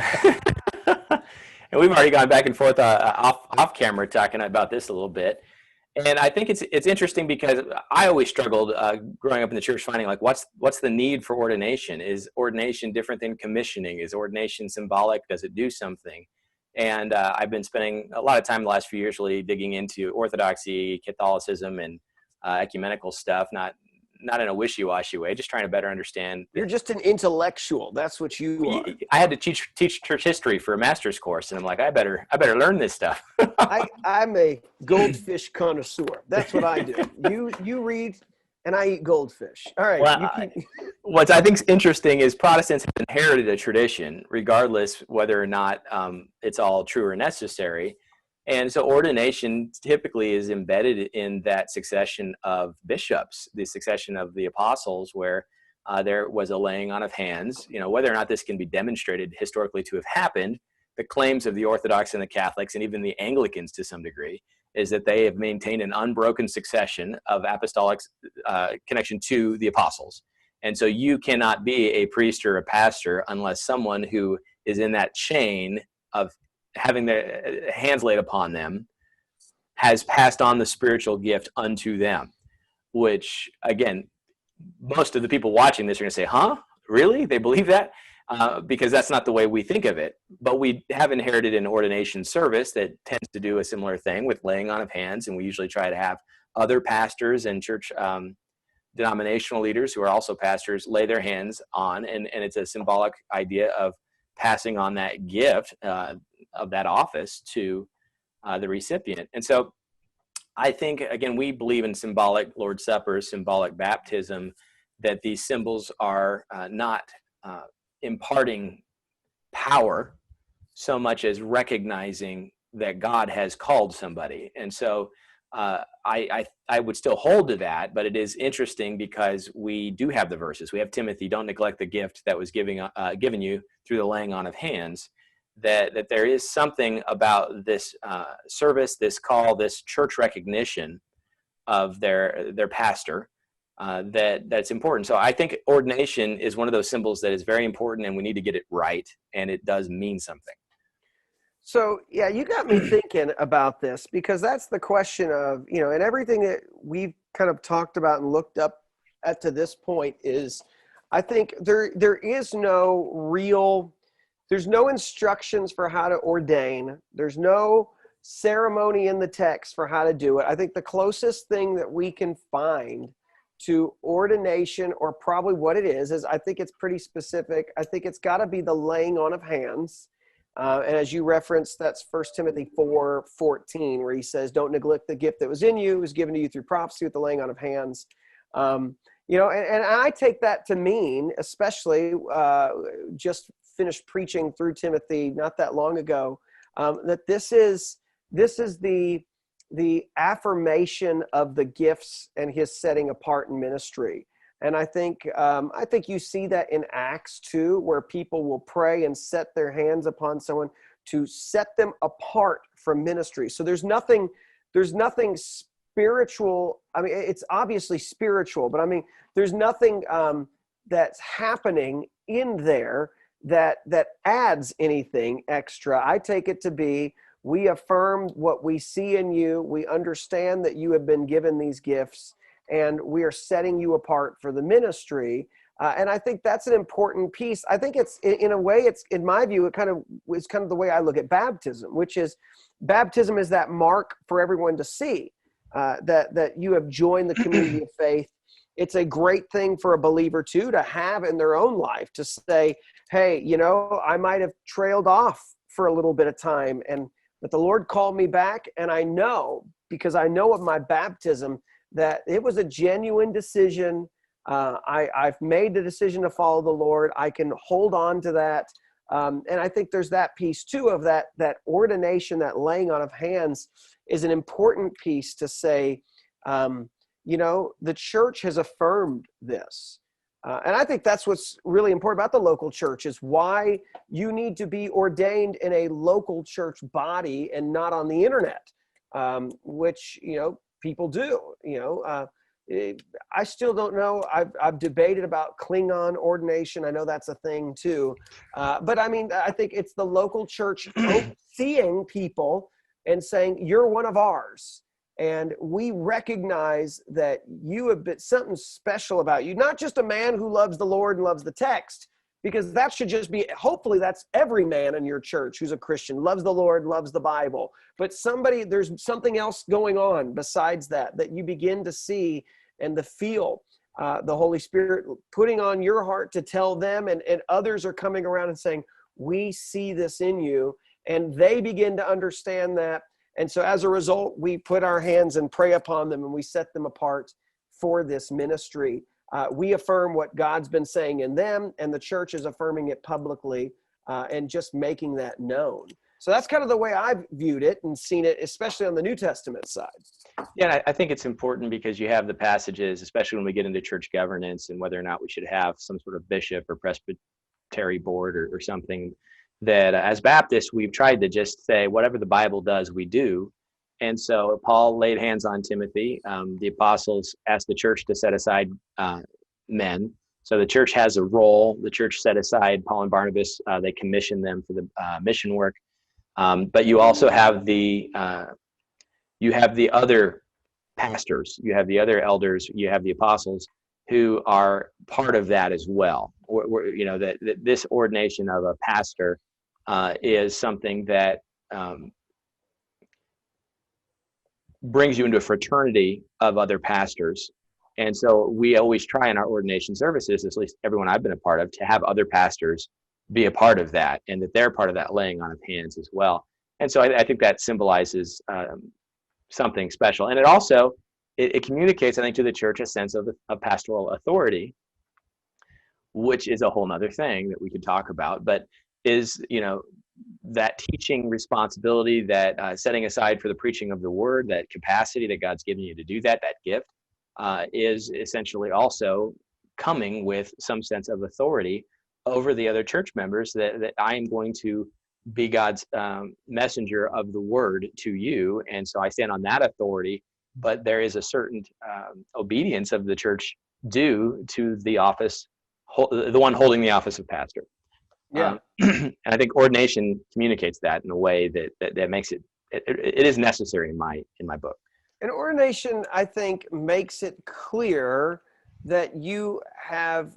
and we've already gone back and forth off camera talking about this a little bit. And I think it's interesting because I always struggled growing up in the church, finding like what's the need for ordination? Is ordination different than commissioning? Is ordination symbolic? Does it do something? And I've been spending a lot of time the last few years really digging into Orthodoxy, Catholicism, and ecumenical stuff. Not in a wishy-washy way, just trying to better understand. You're just an intellectual. That's what you are. I had to teach church history for a master's course, and I'm like, I better learn this stuff. I'm a goldfish connoisseur. That's what I do. You read, and I eat goldfish. All right. Well, what I think is interesting is Protestants have inherited a tradition, regardless whether or not it's all true or necessary. And so ordination typically is embedded in that succession of bishops, the succession of the apostles, where there was a laying on of hands. Whether or not this can be demonstrated historically to have happened, the claims of the Orthodox and the Catholics, and even the Anglicans to some degree, is that they have maintained an unbroken succession of apostolic connection to the apostles. And so you cannot be a priest or a pastor unless someone who is in that chain of having their hands laid upon them has passed on the spiritual gift unto them, which, again, most of the people watching this are going to say, huh? Really? They believe that? Because that's not the way we think of it. But we have inherited an ordination service that tends to do a similar thing with laying on of hands, and we usually try to have other pastors and church denominational leaders who are also pastors lay their hands on, and it's a symbolic idea of passing on that gift of that office to the recipient. And so I think, again, we believe in symbolic Lord's Supper, symbolic baptism, that these symbols are not imparting power so much as recognizing that God has called somebody. And so I would still hold to that, but it is interesting because we do have the verses. We have Timothy, don't neglect the gift that was given you through the laying on of hands. that there is something about this service, this call, this church recognition of their pastor that's important. So I think ordination is one of those symbols that is very important, and we need to get it right, and it does mean something. So, yeah, you got me thinking about this, because that's the question of, and everything that we've kind of talked about and looked up at to this point is, I think there is there's no instructions for how to ordain. There's no ceremony in the text for how to do it. I think the closest thing that we can find to ordination, or probably what it is I think it's pretty specific. I think it's got to be the laying on of hands. And as you referenced, that's 1 Timothy 4:14, where he says, don't neglect the gift that was in you, was given to you through prophecy with the laying on of hands. And I take that to mean, especially just finished preaching through Timothy not that long ago, that this is the affirmation of the gifts and his setting apart in ministry. And I think you see that in Acts too, where people will pray and set their hands upon someone to set them apart from ministry. So there's nothing spiritual. I mean, it's obviously spiritual, but I mean, there's nothing that's happening in there that adds anything extra. I take it to be, we affirm what we see in you. We understand that you have been given these gifts, and we are setting you apart for the ministry. And I think that's an important piece. I think it's, in a way, it's, in my view, it's kind of the way I look at baptism, which is, baptism is that mark for everyone to see that you have joined the community of faith. It's a great thing for a believer too to have in their own life, to say, hey, I might have trailed off for a little bit of time, but the Lord called me back, and I know, because I know of my baptism, that it was a genuine decision. I've made the decision to follow the Lord. I can hold on to that. And I think there's that piece too, of that ordination, that laying on of hands is an important piece to say, the church has affirmed this. And I think that's what's really important about the local church, is why you need to be ordained in a local church body and not on the internet, which, people do. I still don't know. I've debated about Klingon ordination. I know that's a thing too. But I mean, I think it's the local church seeing people and saying, you're one of ours. And we recognize that you have been something special about you, not just a man who loves the Lord and loves the text, because that should just be, hopefully that's every man in your church who's a Christian, loves the Lord, loves the Bible. But there's something else going on besides that you begin to see and to feel the Holy Spirit putting on your heart to tell them, and others are coming around and saying, we see this in you, and they begin to understand that. And so as a result, we put our hands and pray upon them, and we set them apart for this ministry. We affirm what God's been saying in them, and the church is affirming it publicly and just making that known. So that's kind of the way I've viewed it and seen it, especially on the New Testament side. Yeah, I think it's important because you have the passages, especially when we get into church governance and whether or not we should have some sort of bishop or presbytery board or something, that as Baptists, we've tried to just say whatever the Bible does, we do. And so Paul laid hands on Timothy. The apostles asked the church to set aside men. So the church has a role. The church set aside Paul and Barnabas. They commissioned them for the mission work. But you also have the other pastors. You have the other elders. You have the apostles who are part of that as well. That this ordination of a pastor is something that brings you into a fraternity of other pastors. And so we always try in our ordination services, at least everyone I've been a part of, to have other pastors be a part of that, and that they're part of that laying on of hands as well. And so I think that symbolizes something special. And it also, it communicates, I think, to the church a sense of pastoral authority, which is a whole nother thing that we could talk about, but is, that teaching responsibility, that setting aside for the preaching of the word, that capacity that God's given you to do that gift, is essentially also coming with some sense of authority over the other church members, that I am going to be God's messenger of the word to you. And so I stand on that authority, but there is a certain obedience of the church due to the office, the one holding the office of pastor. Yeah. And I think ordination communicates that in a way that makes it is necessary in my book. And ordination, I think, makes it clear that you have,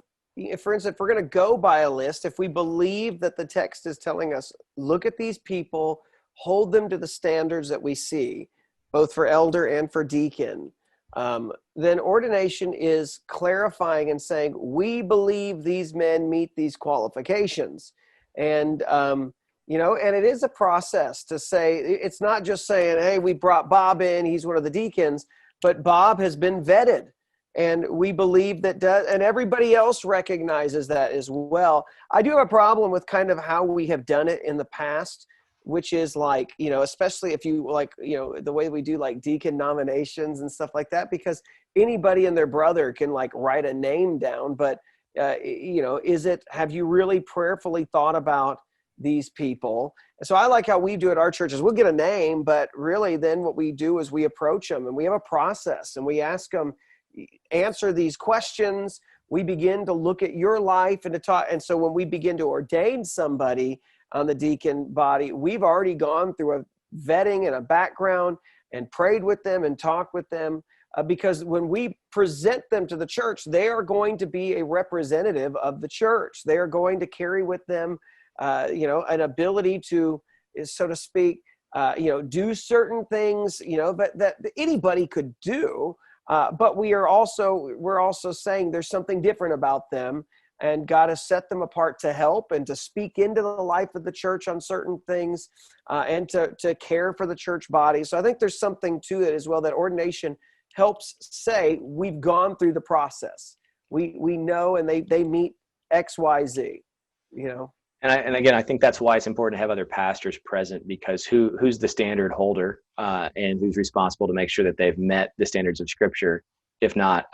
for instance, if we're going to go by a list, if we believe that the text is telling us, look at these people, hold them to the standards that we see, both for elder and for deacon, then ordination is clarifying and saying, we believe these men meet these qualifications. And, and it is a process to say, it's not just saying, hey, we brought Bob in, he's one of the deacons, but Bob has been vetted. And we believe that and everybody else recognizes that as well. I do have a problem with kind of how we have done it in the past, which is like, especially if you like, the way we do like deacon nominations and stuff like that, because anybody and their brother can like write a name down. But, have you really prayerfully thought about these people? And so I like how we do at our churches. We'll get a name, but really then what we do is we approach them and we have a process and we ask them, answer these questions. We begin to look at your life and to talk. And so when we begin to ordain somebody on the deacon body, we've already gone through a vetting and a background and prayed with them and talked with them, because when we present them to the church, they are going to be a representative of the church. They are going to carry with them, an ability to, so to speak, do certain things, that anybody could do. But we're also saying there's something different about them, and God has set them apart to help and to speak into the life of the church on certain things, and to care for the church body. So I think there's something to it as well, that ordination helps say we've gone through the process. We know, and they meet X, Y, Z, And again, I think that's why it's important to have other pastors present, because who's the standard holder, and who's responsible to make sure that they've met the standards of Scripture, if not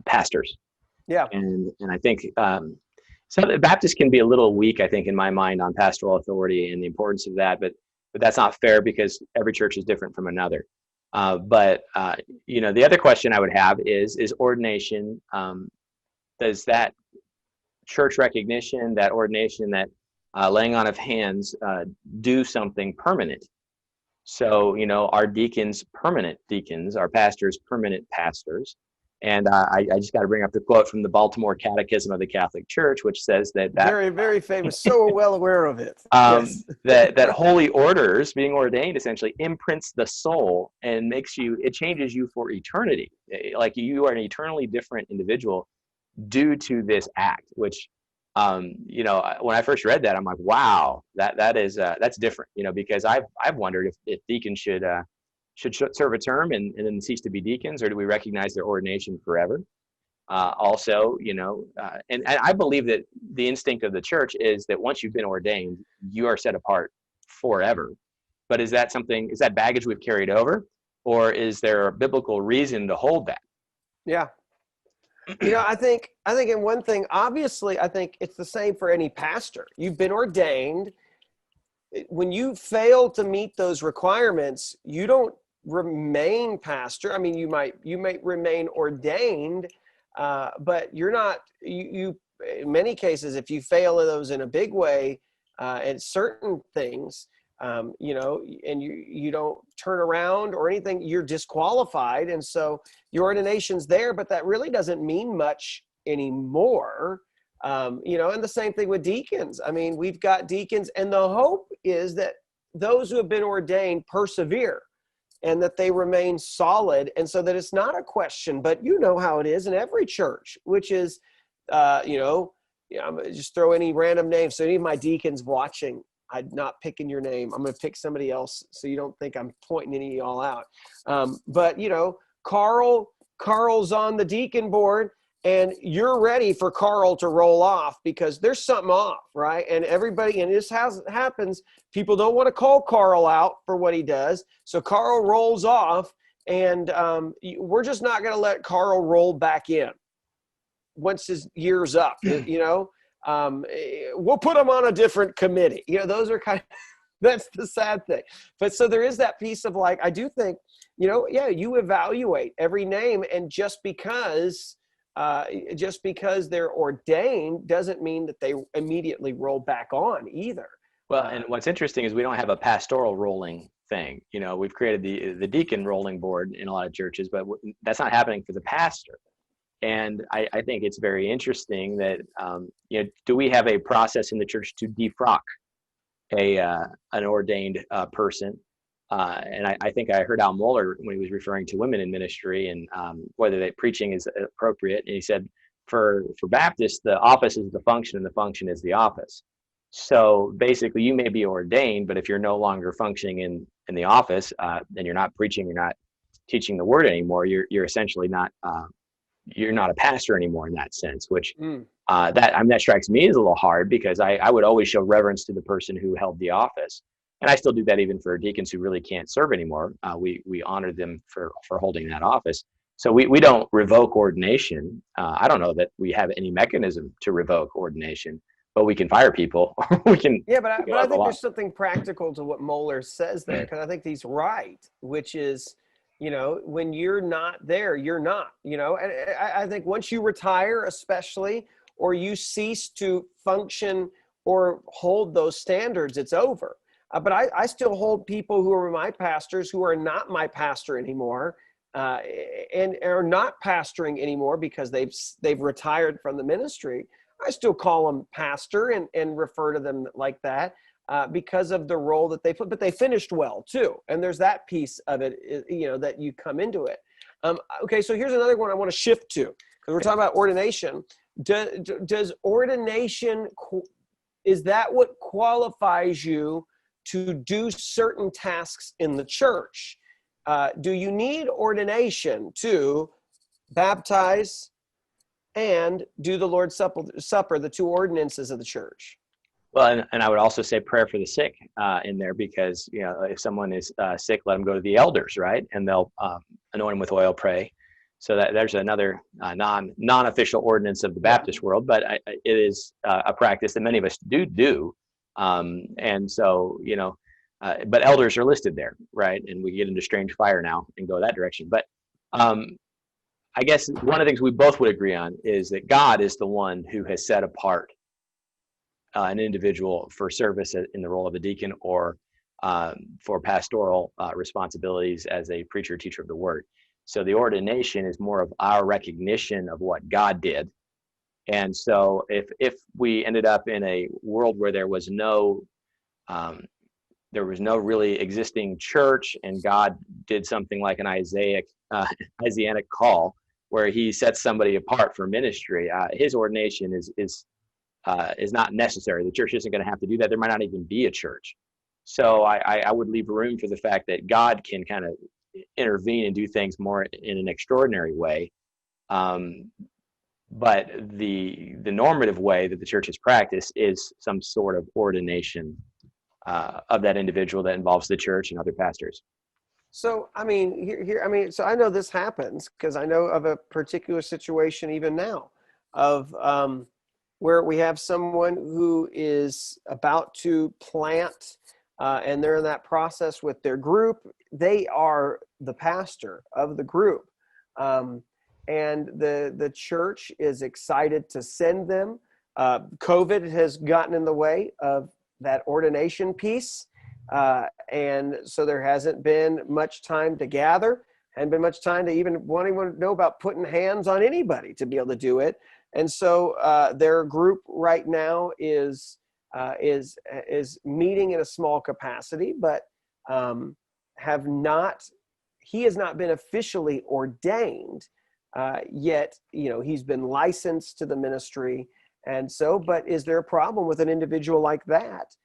pastors. Yeah. And I think so the Baptists can be a little weak, I think, in my mind, on pastoral authority and the importance of that. But that's not fair, because every church is different from another. But the other question I would have is ordination. Does that church recognition, that ordination, that laying on of hands, do something permanent? So, our deacons, permanent deacons, our pastors, permanent pastors. And I just got to bring up the quote from the Baltimore Catechism of the Catholic Church, which says that very, very famous, so well aware of it. Yes. that holy orders, being ordained, essentially imprints the soul and it changes you for eternity. Like you are an eternally different individual due to this act, which, when I first read that, I'm like, wow, that's different, because I've wondered if deacons should serve a term and then cease to be deacons, or do we recognize their ordination forever? Also, and I believe that the instinct of the church is that once you've been ordained, you are set apart forever. But is that baggage we've carried over, or is there a biblical reason to hold that? Yeah. I think in one thing, obviously, I think it's the same for any pastor. You've been ordained. When you fail to meet those requirements, you don't remain pastor. I mean, you might remain ordained, but you're not, you in many cases, if you fail in those in a big way, and certain things, and you don't turn around or anything, you're disqualified. And so your ordination's there, but that really doesn't mean much anymore. And the same thing with deacons. I mean, we've got deacons, and the hope is that those who have been ordained persevere and that they remain solid. And so that it's not a question, but you know how it is in every church, which is, I'm gonna just throw any random name. So any of my deacons watching, I'm not picking your name. I'm going to pick somebody else so you don't think I'm pointing any of y'all out. But Carl's on the deacon board, and you're ready for Carl to roll off because there's something off, right? And everybody, and this happens, people don't want to call Carl out for what he does. So Carl rolls off, and we're just not going to let Carl roll back in once his year's up, we'll put him on a different committee. Those are kind of, That's the sad thing. But so there is that piece of like, I do think, you evaluate every name, and just because they're ordained doesn't mean that they immediately roll back on either. Well, and what's interesting is we don't have a pastoral rolling thing. We've created the deacon rolling board in a lot of churches, but that's not happening for the pastor. And I think it's very interesting that, do we have a process in the church to defrock an ordained person? And I think I heard Al Mohler when he was referring to women in ministry and whether that preaching is appropriate. And he said, for Baptists, the office is the function and the function is the office. So basically, you may be ordained, but if you're no longer functioning in the office, then you're not preaching, you're not teaching the word anymore. You're essentially not you're not a pastor anymore in that sense. Which that strikes me as a little hard, because I would always show reverence to the person who held the office, and I still do that even for deacons who really can't serve anymore. We honor them for holding that office. So we don't revoke ordination. I don't know that we have any mechanism to revoke ordination. But we can fire people. we can. Yeah, but I think there's something practical to what Mohler says there, because I think he's right, which is, when you're not there, you're not. And I think once you retire, especially, or you cease to function or hold those standards, it's over. But I still hold people who are my pastors who are not my pastor anymore, and are not pastoring anymore because they've retired from the ministry. I still call them pastor and refer to them like that because of the role that they put, but they finished well too. And there's that piece of it, that you come into it. Okay, so here's another one I want to shift to, because we're talking about ordination. Does ordination, is that what qualifies you to do certain tasks in the church? Do you need ordination to baptize and do the Lord's Supper, the two ordinances of the church? Well, and I would also say prayer for the sick in there, because if someone is sick, let them go to the elders, right? And they'll anoint them with oil, pray. So there's another non-official ordinance of the Baptist world, but it is a practice that many of us do. And so but elders are listed there, right? And we get into strange fire now and go that direction. But I guess one of the things we both would agree on is that God is the one who has set apart an individual for service in the role of a deacon, or for pastoral responsibilities as a preacher or teacher of the word. So the ordination is more of our recognition of what God did. And so if we ended up in a world where there was no really existing church, and God did something like an Isaianic call, where he sets somebody apart for ministry, his ordination is not necessary. The church isn't going to have to do that. There might not even be a church. So I would leave room for the fact that God can kind of intervene and do things more in an extraordinary way. But the normative way that the church has practiced is some sort of ordination of that individual that involves the church and other pastors. So, so I know this happens because I know of a particular situation even now of where we have someone who is about to plant and they're in that process with their group. They are the pastor of the group. And the church is excited to send them. COVID has gotten in the way of that ordination piece. And so there hasn't been much time to gather, and been much time to even want anyone to know about putting hands on anybody to be able to do it. And so their group right now is meeting in a small capacity, but he has not been officially ordained yet. He's been licensed to the ministry. And so, but is there a problem with an individual like that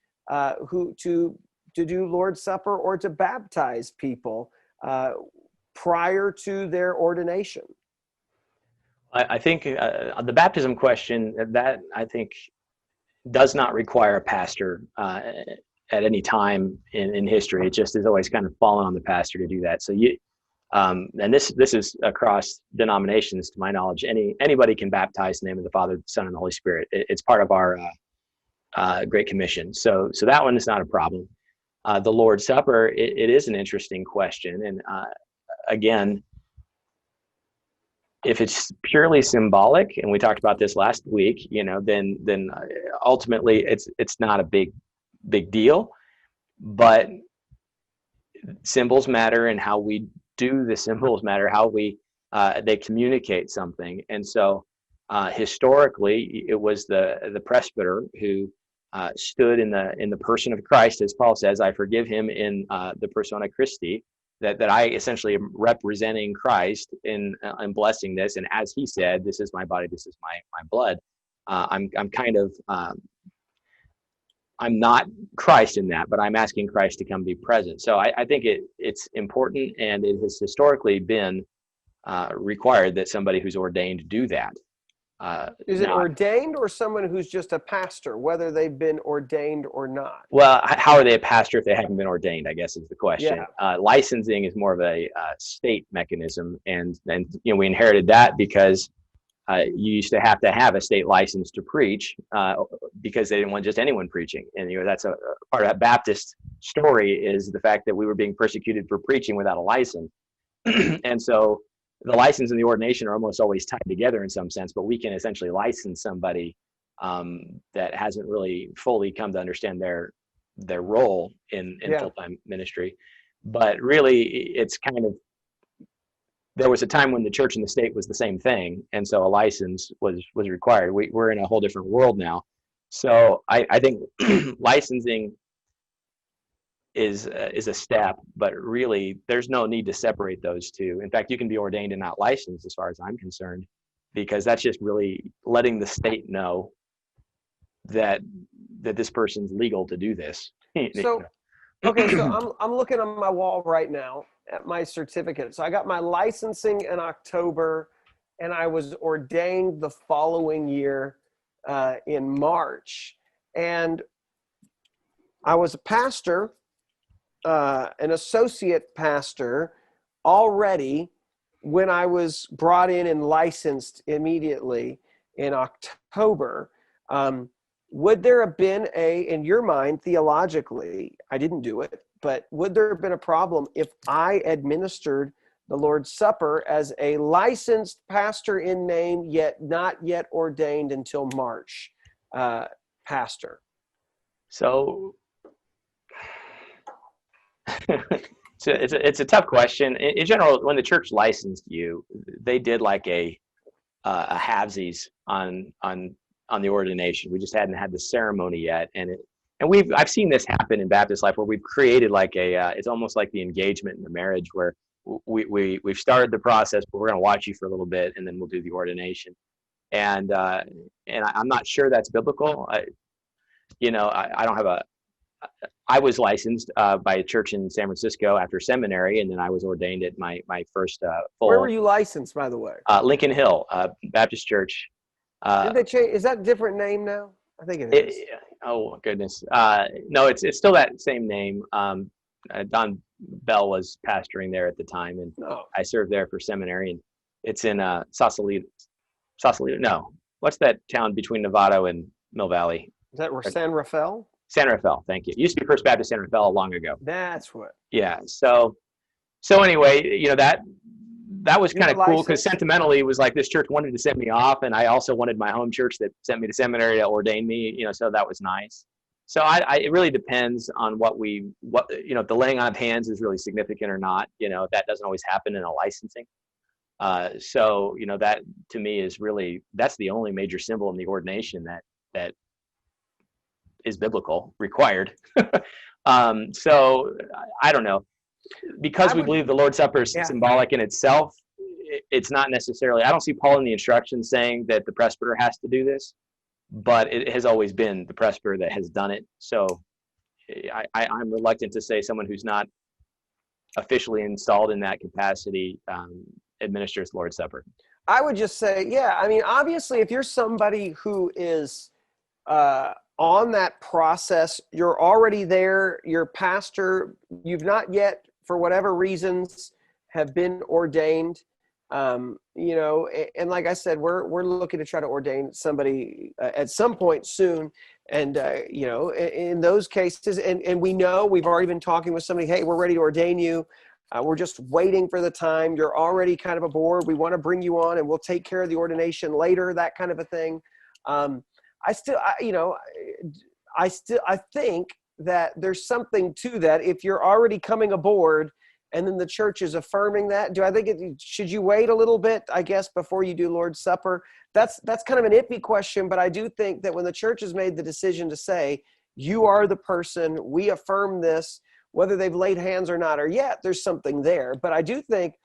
who to do Lord's Supper or to baptize people prior to their ordination? I think the baptism question, that I think does not require a pastor at any time in history. It just has always kind of fallen on the pastor to do that. So and this is across denominations, to my knowledge. Anybody can baptize in the name of the Father, the Son, and the Holy Spirit. It's part of our Great Commission. So that one is not a problem. the Lord's Supper, it is an interesting question. And again, if it's purely symbolic, and we talked about this last week, then ultimately it's not a big deal. But symbols matter, and how we do the symbols matter, how they communicate something. And so historically, it was the presbyter who stood in the person of Christ, as Paul says, I forgive him in the persona Christi, that I essentially am representing Christ in blessing this. And as he said, this is my body, this is my blood. I'm kind of I'm not Christ in that, but I'm asking Christ to come be present. So I think it's important, and it has historically been required that somebody who's ordained do that. Is it ordained, or someone who's just a pastor, whether they've been ordained or not? Well, how are they a pastor if they haven't been ordained, I guess is the question. Yeah. Licensing is more of a state mechanism, and we inherited that because you used to have a state license to preach because they didn't want just anyone preaching. And that's a part of that Baptist story, is the fact that we were being persecuted for preaching without a license. And so the license and the ordination are almost always tied together in some sense, but we can essentially license somebody that hasn't really fully come to understand their role in full-time ministry. But really, it's kind of, there was a time when the church and the state was the same thing, and so a license was required. We're in a whole different world now. So I think licensing is a step, but really there's no need to separate those two. In fact, you can be ordained and not licensed, as far as I'm concerned, because that's just really letting the state know that this person's legal to do this. So, okay, so I'm looking on my wall right now at my certificate. So I got my licensing in October, and I was ordained the following year in March. And I was a pastor, an associate pastor already when I was brought in and licensed immediately in October. Would there have been in your mind, theologically, I didn't do it, but would there have been a problem if I administered the Lord's Supper as a licensed pastor in name, yet not yet ordained until March pastor? So it's a tough question. In general, when the church licensed you, they did like a halvesies on the ordination. We just hadn't had the ceremony yet, and I've seen this happen in Baptist life, where we've created like it's almost like the engagement in the marriage, where we've started the process, but we're going to watch you for a little bit, and then we'll do the ordination. And I'm not sure that's biblical. I don't have I was licensed by a church in San Francisco after seminary, and then I was ordained at my first full. Where were you licensed, by the way? Lincoln Hill Baptist Church. Did they change? Is that a different name now? I think it is. Oh goodness, no, it's still that same name. Don Bell was pastoring there at the time, and I served there for seminary. And it's in Sausalito. No, what's that town between Novato and Mill Valley? Is that San Rafael? San Rafael, thank you. It used to be First Baptist San Rafael long ago. That's what. Yeah. So anyway, that was kind of cool, because sentimentally it was like this church wanted to send me off, and I also wanted my home church that sent me to seminary to ordain me. So that was nice. So it really depends on what if the laying on of hands is really significant or not. That doesn't always happen in a licensing. So that to me is really, that's the only major symbol in the ordination that is biblical, required. So I don't know, because we believe the Lord's Supper is symbolic in itself. It's not necessarily, I don't see Paul in the instructions saying that the presbyter has to do this, but it has always been the presbyter that has done it. So I'm reluctant to say someone who's not officially installed in that capacity administers the Lord's Supper. I would just say, obviously, if you're somebody who is on that process, you're already there, you're pastor, you've not yet, for whatever reasons, have been ordained, And like I said, we're looking to try to ordain somebody at some point soon. And, in those cases, and we know we've already been talking with somebody, hey, we're ready to ordain you. We're just waiting for the time. You're already kind of aboard. We want to bring you on and we'll take care of the ordination later, that kind of a thing. I think that there's something to that. If you're already coming aboard and then the church is affirming that, should you wait a little bit, I guess, before you do Lord's Supper? That's kind of an iffy question, but I do think that when the church has made the decision to say, you are the person, we affirm this, whether they've laid hands or not, or yet, there's something there. But I do think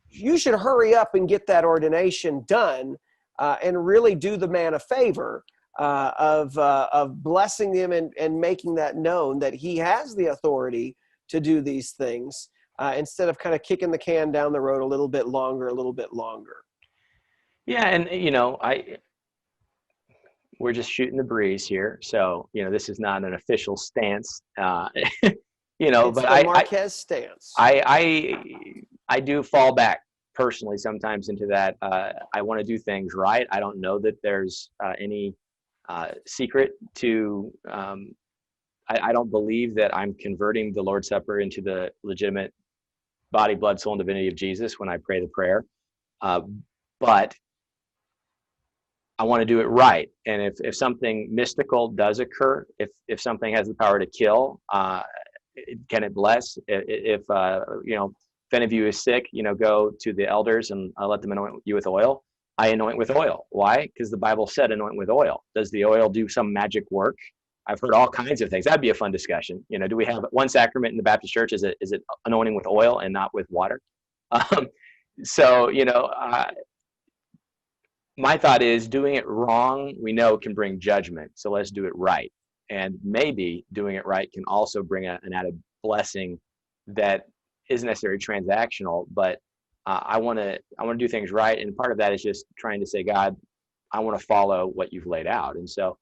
you should hurry up and get that ordination done and really do the man a favor of blessing him and making that known that he has the authority to do these things instead of kind of kicking the can down the road a little bit longer. Yeah, and we're just shooting the breeze here, so this is not an official stance. It's but the Marquez stance. I do fall back personally sometimes into that. I want to do things right. I don't know that there's any secret to. I don't believe that I'm converting the Lord's Supper into the legitimate body, blood, soul, and divinity of Jesus when I pray the prayer. But I want to do it right. And if something mystical does occur, if something has the power to kill, can it bless? If any of you is sick, go to the elders and let them anoint you with oil. I anoint with oil. Why? Because the Bible said anoint with oil. Does the oil do some magic work? I've heard all kinds of things. That'd be a fun discussion. Do we have one sacrament in the Baptist Church? Is it anointing with oil and not with water? My thought is doing it wrong, we know can bring judgment. So let's do it right. And maybe doing it right can also bring an added blessing that isn't necessarily transactional, but I want to do things right. And part of that is just trying to say, God, I want to follow what you've laid out. And so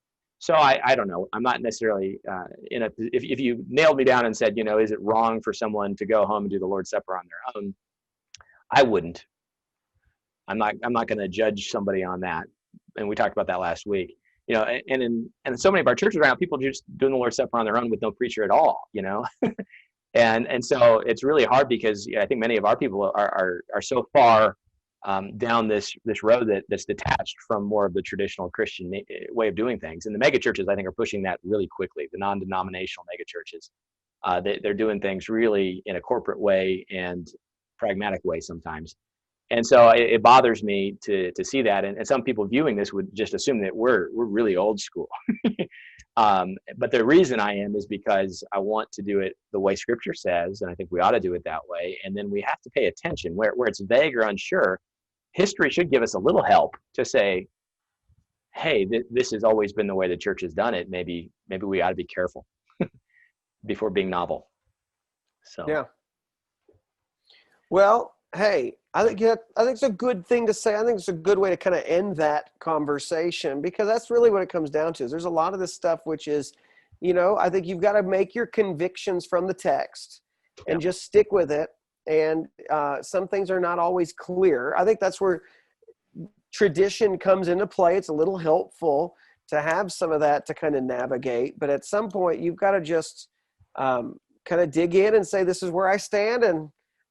I don't know. I'm not necessarily if you nailed me down and said, is it wrong for someone to go home and do the Lord's Supper on their own? I wouldn't. I'm not going to judge somebody on that. And we talked about that last week. And in so many of our churches right now, people are just doing the Lord's Supper on their own with no preacher at all. And so it's really hard because I think many of our people are so far down this road that's detached from more of the traditional Christian way of doing things. And the mega churches, I think, are pushing that really quickly. The non-denominational mega churches, they're doing things really in a corporate way and pragmatic way sometimes. And so it bothers me to see that. And some people viewing this would just assume that we're really old school. But the reason I am is because I want to do it the way Scripture says, and I think we ought to do it that way. And then we have to pay attention where it's vague or unsure. History should give us a little help to say, hey, this has always been the way the church has done it. Maybe we ought to be careful before being novel. So yeah. Well, hey, I think it's a good thing to say. I think it's a good way to kind of end that conversation, because that's really what it comes down to. There's a lot of this stuff which is, I think you've got to make your convictions from the text and just stick with it. And some things are not always clear. I think that's where tradition comes into play. It's a little helpful to have some of that to kind of navigate. But at some point, you've got to just kind of dig in and say, this is where I stand, and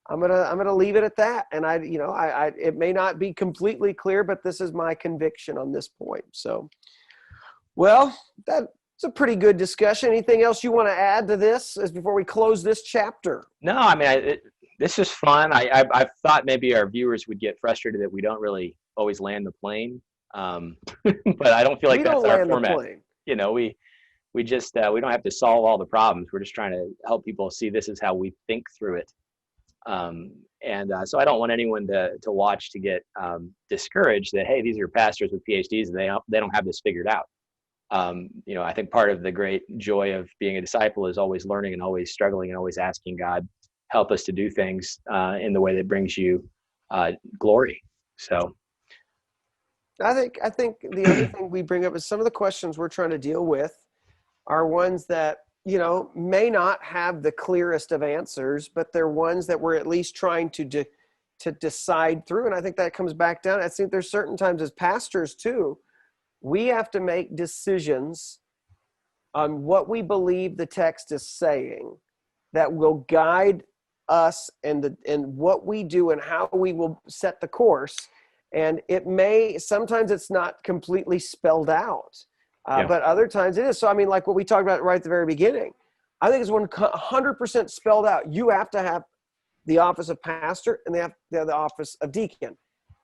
I'm gonna leave it at that. And it may not be completely clear, but this is my conviction on this point. So, well, that's a pretty good discussion. Anything else you want to add to this as before we close this chapter? No, I mean, this is fun. I've thought maybe our viewers would get frustrated that we don't really always land the plane, but I don't feel like that's our format. We just we don't have to solve all the problems. We're just trying to help people see this is how we think through it. So I don't want anyone to watch to get discouraged that, hey, these are pastors with PhDs and they don't have this figured out. I think part of the great joy of being a disciple is always learning and always struggling and always asking God, help us to do things in the way that brings you glory. So I think the other thing we bring up is some of the questions we're trying to deal with are ones that may not have the clearest of answers, but they're ones that we're at least trying to to decide through. And I think that comes back down. I think there's certain times as pastors too, we have to make decisions on what we believe the text is saying that will guide us and what we do and how we will set the course. And sometimes it's not completely spelled out, but other times it is. So, I mean, like what we talked about right at the very beginning, I think it's 100% spelled out. You have to have the office of pastor and they have the office of deacon.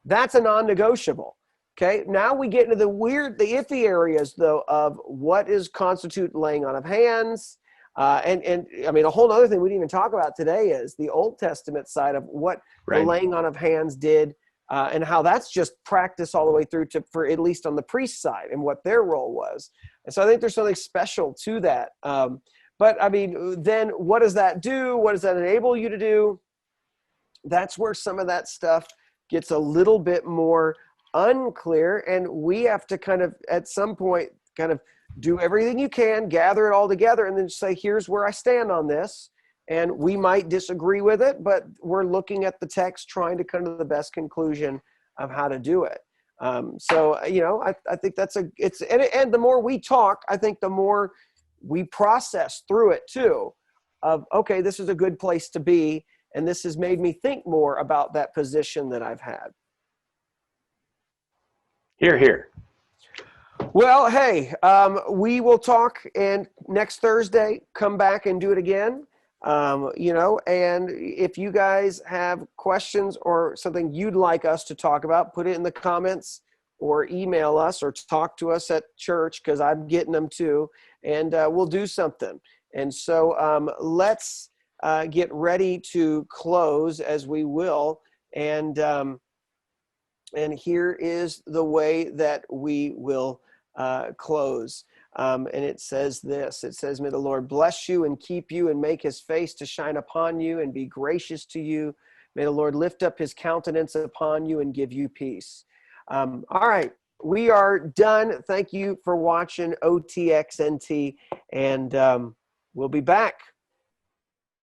That's a non-negotiable. Okay. Now we get into the iffy areas though of what is constitute laying on of hands. And I mean, a whole other thing we didn't even talk about today is the Old Testament side of what the laying on of hands did, and how that's just practice all the way through for at least on the priest side and what their role was. And so I think there's something special to that. But I mean, then what does that do? What does that enable you to do? That's where some of that stuff gets a little bit more unclear. And we have to kind of, at some point, kind of do everything you can, gather it all together, and then say, here's where I stand on this. And we might disagree with it, but we're looking at the text, trying to come to the best conclusion of how to do it. So, you know, I think and the more we talk, I think the more we process through it too, of, okay, this is a good place to be. And this has made me think more about that position that I've had. Hear, hear. Well, hey, we will talk, and next Thursday, come back and do it again. You know, and if you guys have questions or something you'd like us to talk about, put it in the comments or email us or talk to us at church, because I'm getting them too, and we'll do something. And so let's get ready to close, as we will. And here is the way that we will close. And it says this, it says, may the Lord bless you and keep you and make his face to shine upon you and be gracious to you. May the Lord lift up his countenance upon you and give you peace. All right, we are done. Thank you for watching OTXNT, and we'll be back.